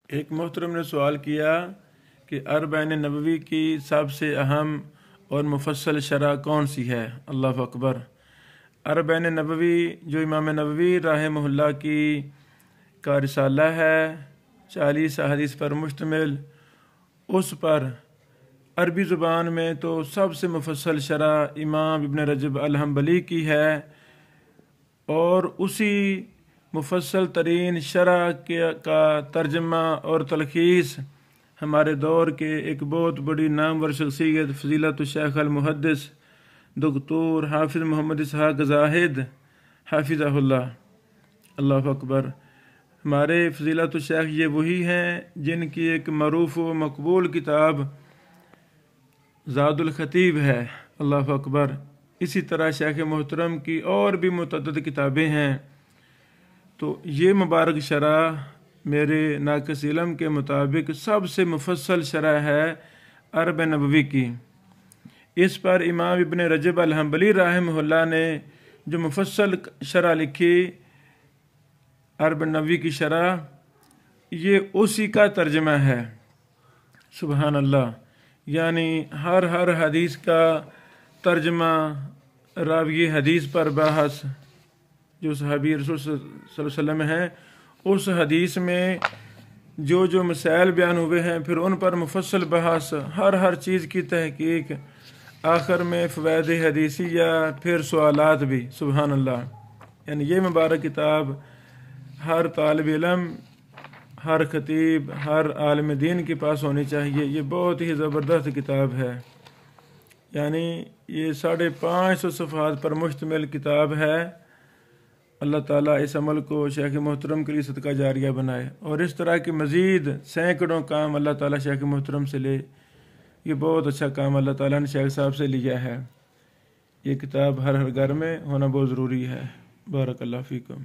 ایک محترم نے سوال کیا کہ اربعین نبوی کی سب سے اہم اور مفصل شرح کون سی ہے؟ اللہ اکبر۔ اربعین نبوی جو امام نووی رحمہ اللہ کا رسالہ ہے، 40 احادیث پر مشتمل، اس پر عربی زبان میں تو سب سے مفصل شرح امام ابن رجب الحنبلی کی ہے، اور اسی مفصل ترین شرح کا ترجمہ اور تلخیص ہمارے دور کے ایک بہت بڑی نامور شخصیت فضیلت الشیخ المحدث دکتور حافظ محمد اسحاق زاہد حافظہ اللہ، اللہ اکبر۔ ہمارے فضیلت الشیخ یہ وہی ہیں جن کی ایک معروف و مقبول کتاب زاد الخطیب ہے، اللہ اکبر۔ اسی طرح شیخ محترم کی اور بھی متعدد کتابیں ہیں۔ تو یہ مبارک شرح میرے ناقص علم کے مطابق سب سے مفصل شرح ہے اربعین نبوی کی۔ اس پر امام ابن رجب الحنبلی رحمہ اللہ نے جو مفصل شرح لکھی اربعین نبوی کی شرح، یہ اسی کا ترجمہ ہے، سبحان اللہ۔ یعنی ہر حدیث کا ترجمہ، راوی حدیث پر بحث، جو صحابی رسول صلی اللہ علیہ وسلم ہیں، اس حدیث میں جو مسائل بیان ہوئے ہیں، پھر ان پر مفصل بحث، ہر چیز کی تحقیق، آخر میں فوائد حدیثیہ، پھر سوالات بھی، سبحان اللہ۔ یعنی یہ مبارک کتاب ہر طالب علم، ہر خطیب، ہر عالم دین کے پاس ہونی چاہیے۔ یہ بہت ہی زبردست کتاب ہے، یعنی یہ 550 صفحات پر مشتمل کتاب ہے۔ اللہ تعالیٰ اس عمل کو شیخ محترم کے لیے صدقہ جاریہ بنائے، اور اس طرح کے مزید سینکڑوں کام اللہ تعالیٰ شیخ محترم سے لے۔ یہ بہت اچھا کام اللہ تعالیٰ نے شیخ صاحب سے لیا ہے۔ یہ کتاب ہر گھر میں ہونا بہت ضروری ہے۔ بارک اللہ فیکم۔